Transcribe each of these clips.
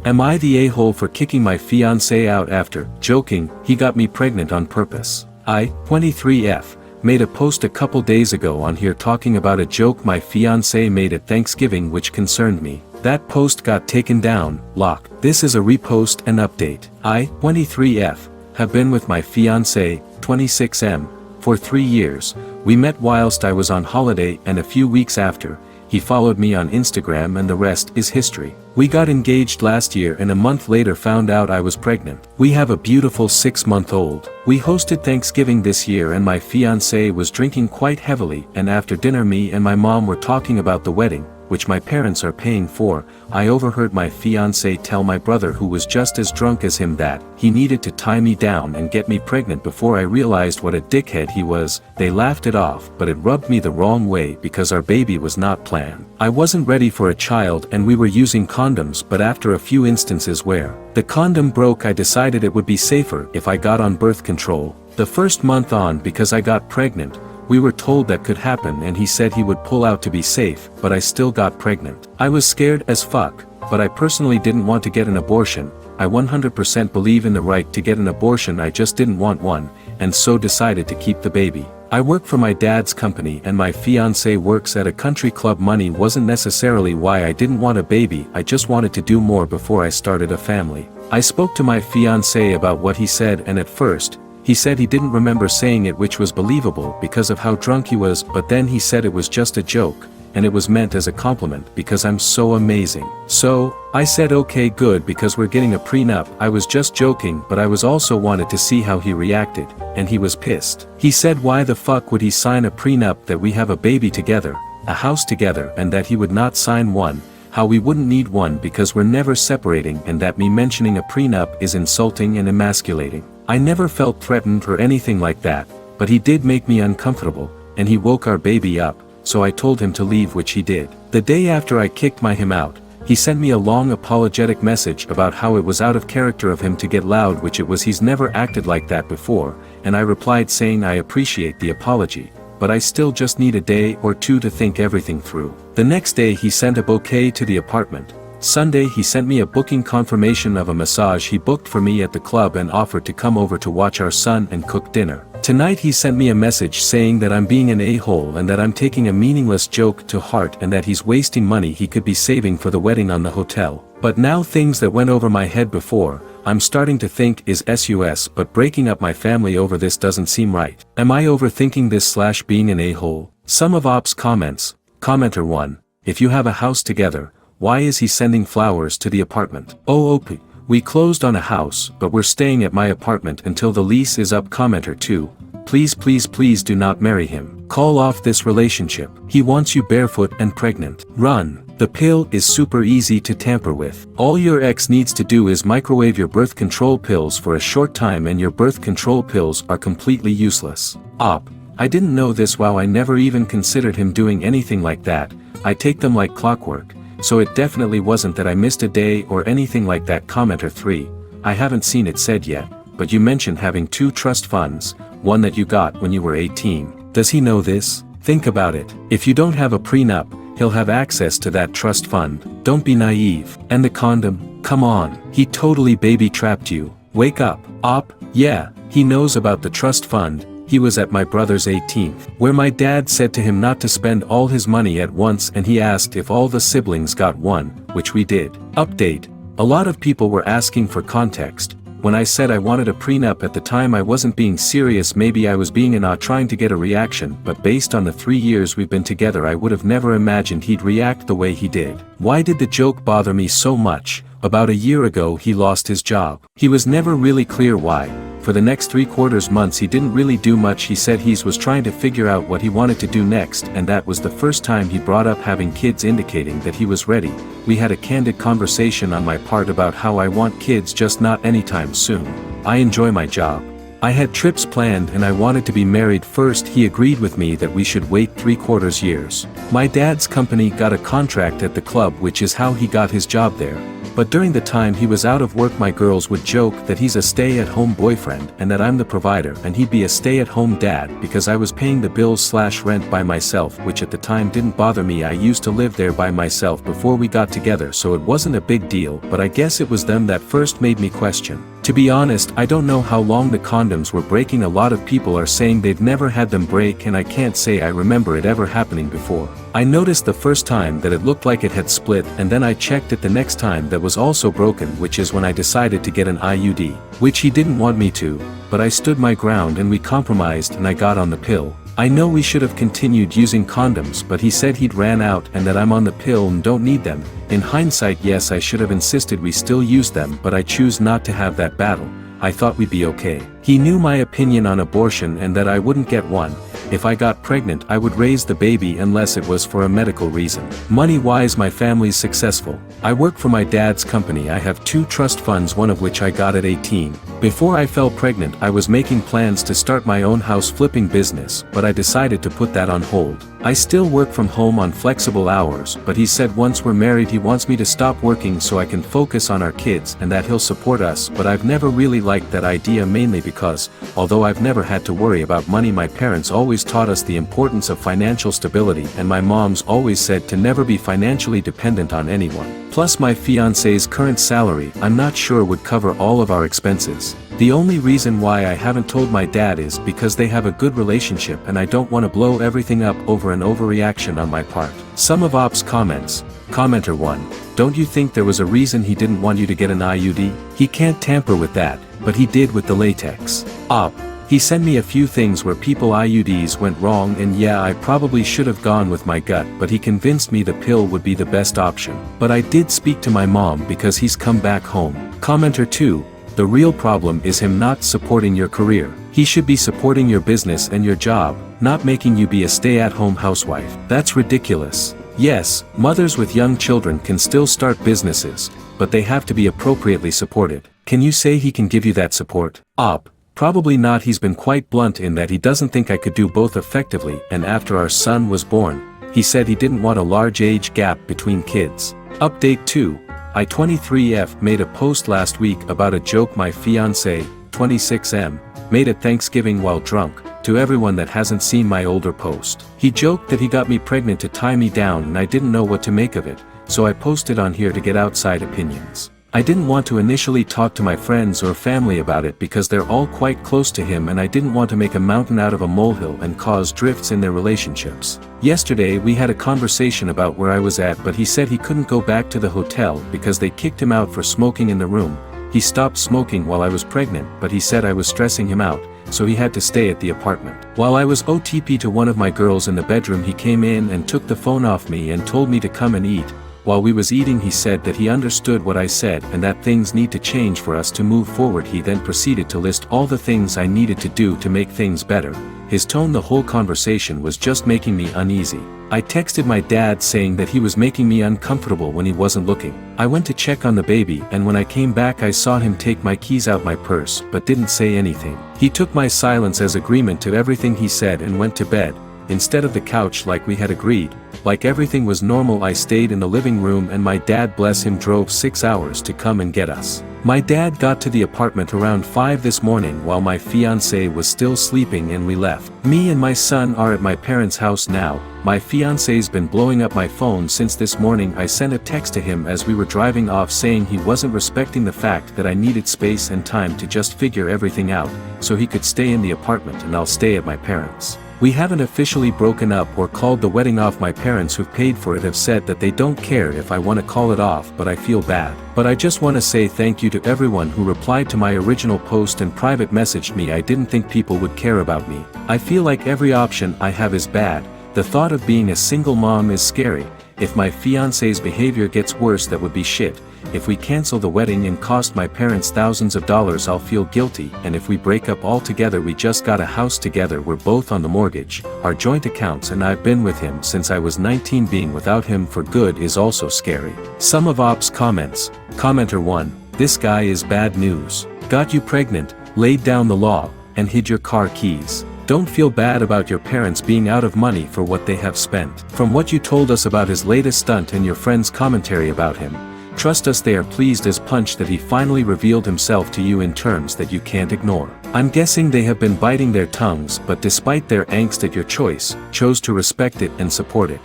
Am I the a-hole for kicking my fiancé out after, joking, he got me pregnant on purpose? I, 23F, made a post a couple days ago on here talking about a joke my fiancé made at Thanksgiving which concerned me. That post got taken down, locked. This is a repost and update. I, 23F, have been with my fiancé, 26M, for 3 years. We met whilst I was on holiday and a few weeks after, he followed me on Instagram and the rest is history. We got engaged last year and a month later found out I was pregnant. We have a beautiful 6-month-old. We hosted Thanksgiving this year and my fiancé was drinking quite heavily, and after dinner me and my mom were talking about the wedding, which my parents are paying for. I overheard my fiancé tell my brother, who was just as drunk as him, that he needed to tie me down and get me pregnant before I realized what a dickhead he was. They laughed it off, but it rubbed me the wrong way because our baby was not planned. I wasn't ready for a child and we were using condoms, but after a few instances where the condom broke, I decided it would be safer if I got on birth control. The first month on, because I got pregnant, we were told that could happen and he said he would pull out to be safe, but I still got pregnant. I was scared as fuck, but I personally didn't want to get an abortion. I 100% believe in the right to get an abortion, I just didn't want one, and so decided to keep the baby. I work for my dad's company and my fiancé works at a country club. Money wasn't necessarily why I didn't want a baby, I just wanted to do more before I started a family. I spoke to my fiancé about what he said and at first, he said he didn't remember saying it, which was believable because of how drunk he was, but then he said it was just a joke, and it was meant as a compliment because I'm so amazing. So, I said okay good because we're getting a prenup. I was just joking, but I was also wanted to see how he reacted, and he was pissed. He said why the fuck would he sign a prenup, that we have a baby together, a house together, and that he would not sign one, how we wouldn't need one because we're never separating, and that me mentioning a prenup is insulting and emasculating. I never felt threatened or anything like that, but he did make me uncomfortable, and he woke our baby up, so I told him to leave, which he did. The day after I kicked him out, he sent me a long apologetic message about how it was out of character of him to get loud, which it was. He's never acted like that before, and I replied saying I appreciate the apology, but I still just need a day or two to think everything through. The next day he sent a bouquet to the apartment. Sunday he sent me a booking confirmation of a massage he booked for me at the club and offered to come over to watch our son and cook dinner. Tonight he sent me a message saying that I'm being an a-hole and that I'm taking a meaningless joke to heart and that he's wasting money he could be saving for the wedding on the hotel. But now things that went over my head before, I'm starting to think is sus, but breaking up my family over this doesn't seem right. Am I overthinking this / being an a-hole? Some of Op's comments. Commenter 1. If you have a house together, why is he sending flowers to the apartment? OP. We closed on a house, but we're staying at my apartment until the lease is up. Commenter 2. Please please please do not marry him. Call off this relationship. He wants you barefoot and pregnant. Run. The pill is super easy to tamper with. All your ex needs to do is microwave your birth control pills for a short time and your birth control pills are completely useless. Op. I didn't know this. Wow, I never even considered him doing anything like that. I take them like clockwork. So it definitely wasn't that I missed a day or anything like that. Commenter 3. I haven't seen it said yet, but you mentioned having 2 trust funds, one that you got when you were 18. Does he know this? Think about it. If you don't have a prenup, he'll have access to that trust fund. Don't be naive. And the condom? Come on. He totally baby trapped you. Wake up. Op. Yeah, he knows about the trust fund. He was at my brother's 18th, where my dad said to him not to spend all his money at once, and he asked if all the siblings got one, which we did. Update. A lot of people were asking for context. When I said I wanted a prenup at the time, I wasn't being serious. Maybe I was being trying to get a reaction, but based on the 3 years we've been together, I would have never imagined he'd react the way he did. Why did the joke bother me so much? About a year ago he lost his job. He was never really clear why. For the next 3/4 months he didn't really do much. He said he was trying to figure out what he wanted to do next, and that was the first time he brought up having kids, indicating that he was ready. We had a candid conversation on my part about how I want kids, just not anytime soon. I enjoy my job. I had trips planned and I wanted to be married first. He agreed with me that we should wait 3/4 years. My dad's company got a contract at the club, which is how he got his job there. But during the time he was out of work my girls would joke that he's a stay-at-home boyfriend and that I'm the provider and he'd be a stay-at-home dad because I was paying the bills/rent by myself, which at the time didn't bother me. I used to live there by myself before we got together, so it wasn't a big deal, but I guess it was them that first made me question. To be honest, I don't know how long the condoms were breaking. A lot of people are saying they've never had them break, and I can't say I remember it ever happening before. I noticed the first time that it looked like it had split, and then I checked it the next time that was also broken, which is when I decided to get an IUD, which he didn't want me to, but I stood my ground and we compromised and I got on the pill. I know we should have continued using condoms, but he said he'd ran out and that I'm on the pill and don't need them. In hindsight, yes, I should have insisted we still use them, but I choose not to have that battle. I thought we'd be okay. He knew my opinion on abortion and that I wouldn't get one. If I got pregnant, I would raise the baby unless it was for a medical reason. Money-wise, my family's successful. I work for my dad's company. I have 2 trust funds, one of which I got at 18. Before I fell pregnant, I was making plans to start my own house flipping business, but I decided to put that on hold. I still work from home on flexible hours, but he said once we're married he wants me to stop working so I can focus on our kids and that he'll support us, but I've never really liked that idea, mainly because, although I've never had to worry about money, my parents always taught us the importance of financial stability, and my mom's always said to never be financially dependent on anyone. Plus my fiancé's current salary, I'm not sure would cover all of our expenses. The only reason why I haven't told my dad is because they have a good relationship and I don't want to blow everything up over an overreaction on my part. Some of Op's comments. Commenter 1. Don't you think there was a reason he didn't want you to get an IUD? He can't tamper with that, but he did with the latex. Op. He sent me a few things where people IUDs went wrong, and yeah, I probably should have gone with my gut, but he convinced me the pill would be the best option. But I did speak to my mom because he's come back home. Commenter 2. The real problem is him not supporting your career. He should be supporting your business and your job, not making you be a stay-at-home housewife. That's ridiculous. Yes, mothers with young children can still start businesses, but they have to be appropriately supported. Can you say he can give you that support? Op. Probably not. He's been quite blunt in that he doesn't think I could do both effectively, and after our son was born, he said he didn't want a large age gap between kids. Update 2. I23F made a post last week about a joke my fiancé, 26M, made at Thanksgiving while drunk. To everyone that hasn't seen my older post, he joked that he got me pregnant to tie me down and I didn't know what to make of it, so I posted on here to get outside opinions. I didn't want to initially talk to my friends or family about it because they're all quite close to him, and I didn't want to make a mountain out of a molehill and cause drifts in their relationships. Yesterday we had a conversation about where I was at, but he said he couldn't go back to the hotel because they kicked him out for smoking in the room. He stopped smoking while I was pregnant, but he said I was stressing him out, so he had to stay at the apartment. While I was OTP to one of my girls in the bedroom, he came in and took the phone off me and told me to come and eat. While we was eating, he said that he understood what I said and that things need to change for us to move forward. He then proceeded to list all the things I needed to do to make things better. His tone the whole conversation was just making me uneasy. I texted my dad saying that he was making me uncomfortable when he wasn't looking. I went to check on the baby, and when I came back I saw him take my keys out my purse but didn't say anything. He took my silence as agreement to everything he said and went to bed, instead of the couch like we had agreed. Like everything was normal, I stayed in the living room and my dad, bless him, drove 6 hours to come and get us. My dad got to the apartment around 5 this morning while my fiancé was still sleeping, and we left. Me and my son are at my parents' house now. My fiancé's been blowing up my phone since this morning. I sent a text to him as we were driving off saying he wasn't respecting the fact that I needed space and time to just figure everything out, so he could stay in the apartment and I'll stay at my parents'. We haven't officially broken up or called the wedding off. My parents, who've paid for it, have said that they don't care if I want to call it off, but I feel bad. But I just want to say thank you to everyone who replied to my original post and private messaged me. I didn't think people would care about me. I feel like every option I have is bad. The thought of being a single mom is scary. If my fiancé's behavior gets worse, that would be shit. If we cancel the wedding and cost my parents thousands of dollars, I'll feel guilty. And if we break up altogether, we just got a house together, we're both on the mortgage, our joint accounts, and I've been with him since I was 19. Being without him for good is also scary. Some of Op's comments. Commenter 1. This guy is bad news. Got you pregnant, laid down the law, and hid your car keys. Don't feel bad about your parents being out of money for what they have spent. From what you told us about his latest stunt and your friend's commentary about him, Trust us, they are pleased as punch that he finally revealed himself to you in terms that you can't ignore. I'm guessing they have been biting their tongues, but despite their angst at your choice, chose to respect it and support it.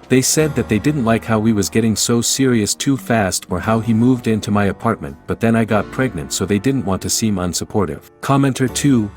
They said that they didn't like how we was getting so serious too fast or how he moved into my apartment, but then I got pregnant, so they didn't want to seem unsupportive. Commenter 2,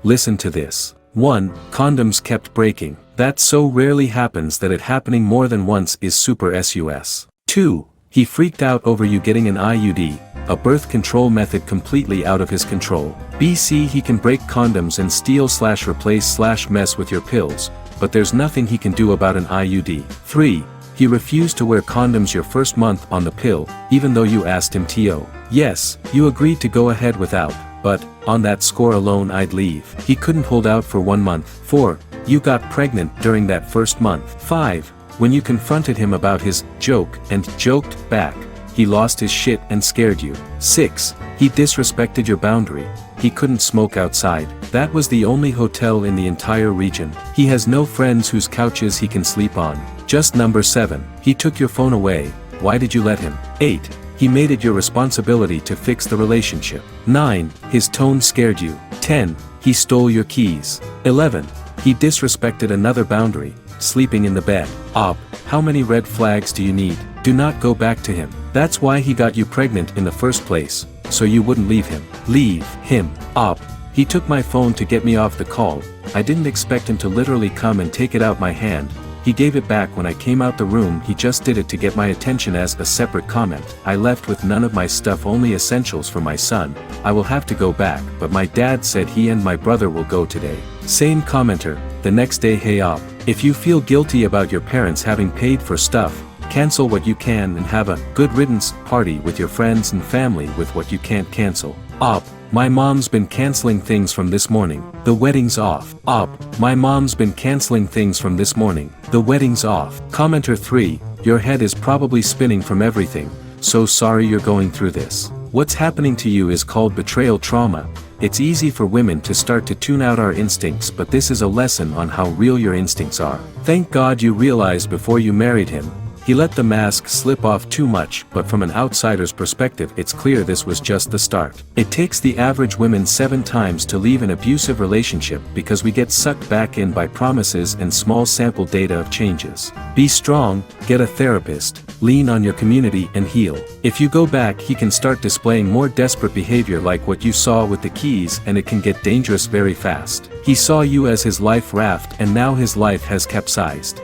listen to this. 1. Condoms kept breaking. That so rarely happens that it happening more than once is super sus. 2. He freaked out over you getting an IUD, a birth control method completely out of his control. BC, he can break condoms and steal/replace/mess with your pills, but there's nothing he can do about an IUD. 3. He refused to wear condoms your first month on the pill, even though you asked him to. Yes, you agreed to go ahead without, but, on that score alone I'd leave. He couldn't hold out for 1 month. 4. You got pregnant during that first month. 5. When you confronted him about his joke and joked back, he lost his shit and scared you. 6. He disrespected your boundary. He couldn't smoke outside. That was the only hotel in the entire region. He has no friends whose couches he can sleep on. Just number 7. He took your phone away. Why did you let him? 8. He made it your responsibility to fix the relationship. 9. His tone scared you. 10. He stole your keys. 11. He disrespected another boundary, sleeping in the bed. How many red flags do you need? Do not go back to him. That's why he got you pregnant in the first place, so you wouldn't leave him. Leave him. He took my phone to get me off the call. I didn't expect him to literally come and take it out my hand. He gave it back when I came out the room. He just did it to get my attention as a separate comment. I left with none of my stuff, only essentials for my son. I will have to go back, but my dad said he and my brother will go today. Same commenter, the next day. Hey if you feel guilty about your parents having paid for stuff, cancel what you can and have a good riddance party with your friends and family with what you can't cancel. My mom's been canceling things from this morning. The wedding's off. My mom's been canceling things from this morning. The wedding's off. Commenter 3, your head is probably spinning from everything. So sorry you're going through this. What's happening to you is called betrayal trauma. It's easy for women to start to tune out our instincts, but this is a lesson on how real your instincts are. Thank God you realized before you married him. He let the mask slip off too much, but from an outsider's perspective it's clear this was just the start. It takes the average woman 7 times to leave an abusive relationship because we get sucked back in by promises and small sample data of changes. Be strong, get a therapist, lean on your community and heal. If you go back, he can start displaying more desperate behavior like what you saw with the keys, and it can get dangerous very fast. He saw you as his life raft and now his life has capsized.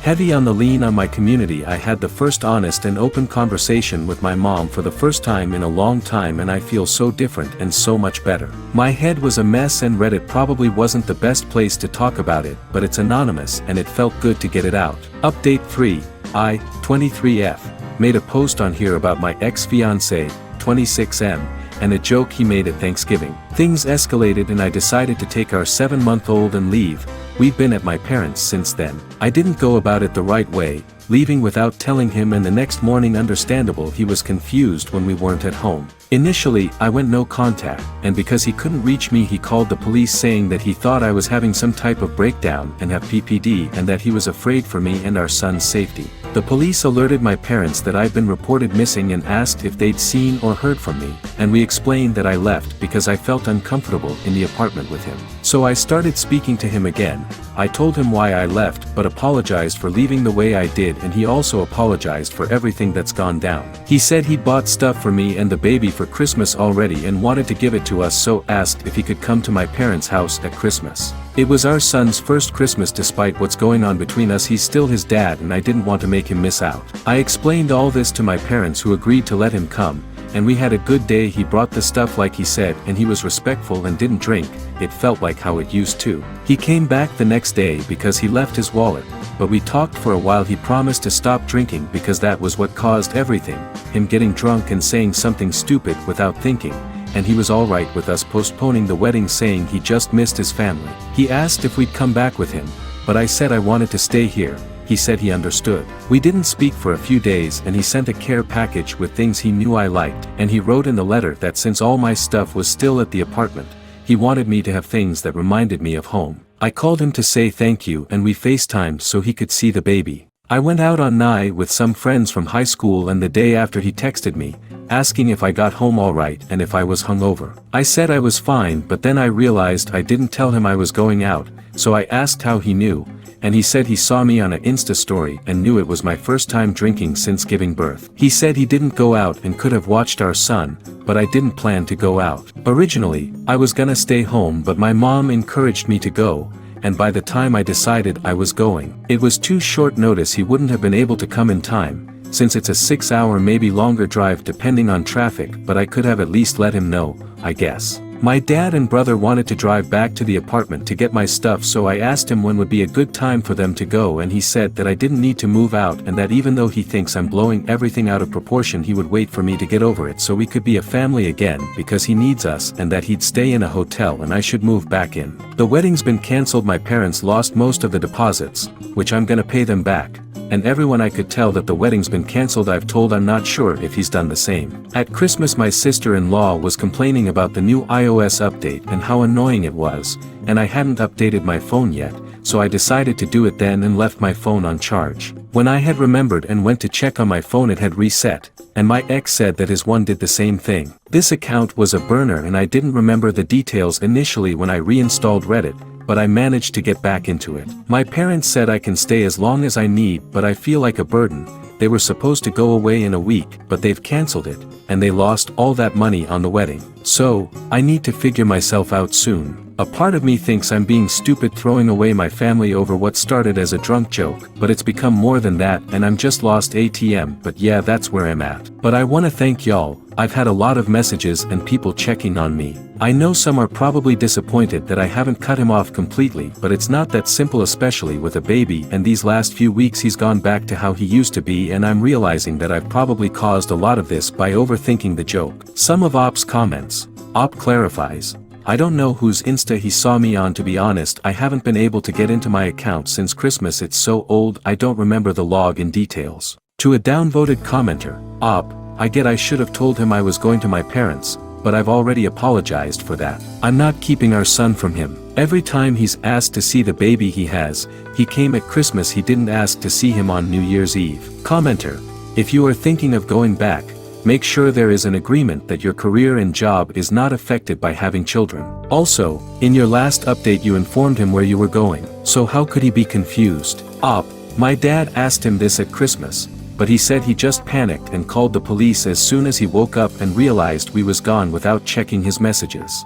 Heavy on the lean on my community. I had the first honest and open conversation with my mom for the first time in a long time, and I feel so different and so much better. My head was a mess and Reddit probably wasn't the best place to talk about it, but it's anonymous and it felt good to get it out. Update 3, I, 23F, made a post on here about my ex-fiancé, 26M, and a joke he made at Thanksgiving. Things escalated and I decided to take our 7-month-old and leave. We've been at my parents' since then. I didn't go about it the right way, leaving without telling him, and the next morning, understandable, he was confused when we weren't at home. Initially, I went no contact, and because he couldn't reach me, he called the police saying that he thought I was having some type of breakdown and have PPD, and that he was afraid for me and our son's safety. The police alerted my parents that I'd been reported missing and asked if they'd seen or heard from me, and we explained that I left because I felt uncomfortable in the apartment with him. So I started speaking to him again. I told him why I left, but apologized for leaving the way I did, and he also apologized for everything that's gone down. He said he'd bought stuff for me and the baby for Christmas already and wanted to give it to us, so asked if he could come to my parents' house at Christmas. It was our son's first Christmas. Despite what's going on between us, he's still his dad and I didn't want to make him miss out. I explained all this to my parents, who agreed to let him come, and we had a good day. He brought the stuff like he said, and he was respectful and didn't drink. It felt like how it used to. He came back the next day because he left his wallet, but we talked for a while. He promised to stop drinking because that was what caused everything, him getting drunk and saying something stupid without thinking, and he was alright with us postponing the wedding, saying he just missed his family. He asked if we'd come back with him, but I said I wanted to stay here. He said he understood. We didn't speak for a few days, and he sent a care package with things he knew I liked, and he wrote in the letter that since all my stuff was still at the apartment, he wanted me to have things that reminded me of home. I called him to say thank you, and we FaceTimed so he could see the baby. I went out on night with some friends from high school, and the day after he texted me, asking if I got home alright and if I was hungover. I said I was fine, but then I realized I didn't tell him I was going out, so I asked how he knew, and he said he saw me on an Insta story and knew it was my first time drinking since giving birth. He said he didn't go out and could have watched our son, but I didn't plan to go out. Originally, I was gonna stay home, but my mom encouraged me to go, and by the time I decided I was going, it was too short notice. He wouldn't have been able to come in time, since it's a 6-hour maybe longer drive depending on traffic, but I could have at least let him know, I guess. My dad and brother wanted to drive back to the apartment to get my stuff, so I asked him when would be a good time for them to go, and he said that I didn't need to move out, and that even though he thinks I'm blowing everything out of proportion, he would wait for me to get over it so we could be a family again, because he needs us, and that he'd stay in a hotel and I should move back in. The wedding's been cancelled. My parents lost most of the deposits, which I'm gonna pay them back. And everyone I could tell that the wedding's been cancelled. I've told I'm not sure if he's done the same. At Christmas, my sister-in-law was complaining about the new iOS update and how annoying it was, and I hadn't updated my phone yet, so I decided to do it then and left my phone on charge. When I had remembered and went to check on my phone, it had reset, and my ex said that his one did the same thing. This account was a burner and I didn't remember the details initially when I reinstalled Reddit, but I managed to get back into it. My parents said I can stay as long as I need, but I feel like a burden. They were supposed to go away in a week, but they've cancelled it, and they lost all that money on the wedding. So, I need to figure myself out soon. A part of me thinks I'm being stupid throwing away my family over what started as a drunk joke, but it's become more than that, and I'm just lost ATM. But yeah, that's where I'm at. But I wanna thank y'all. I've had a lot of messages and people checking on me. I know some are probably disappointed that I haven't cut him off completely, but it's not that simple, especially with a baby, and these last few weeks he's gone back to how he used to be, and I'm realizing that I've probably caused a lot of this by overthinking the joke. Some of Op's comments. Op clarifies. I don't know whose Insta he saw me on. To be honest, I haven't been able to get into my account since Christmas. It's so old I don't remember the login details. To a downvoted commenter, Op, I get I should have told him I was going to my parents, but I've already apologized for that. I'm not keeping our son from him. Every time he's asked to see the baby he has, he came at Christmas. He didn't ask to see him on New Year's Eve. Commenter, if you are thinking of going back, make sure there is an agreement that your career and job is not affected by having children. Also, in your last update you informed him where you were going, so how could he be confused? Op, my dad asked him this at Christmas, but he said he just panicked and called the police as soon as he woke up and realized we was gone without checking his messages.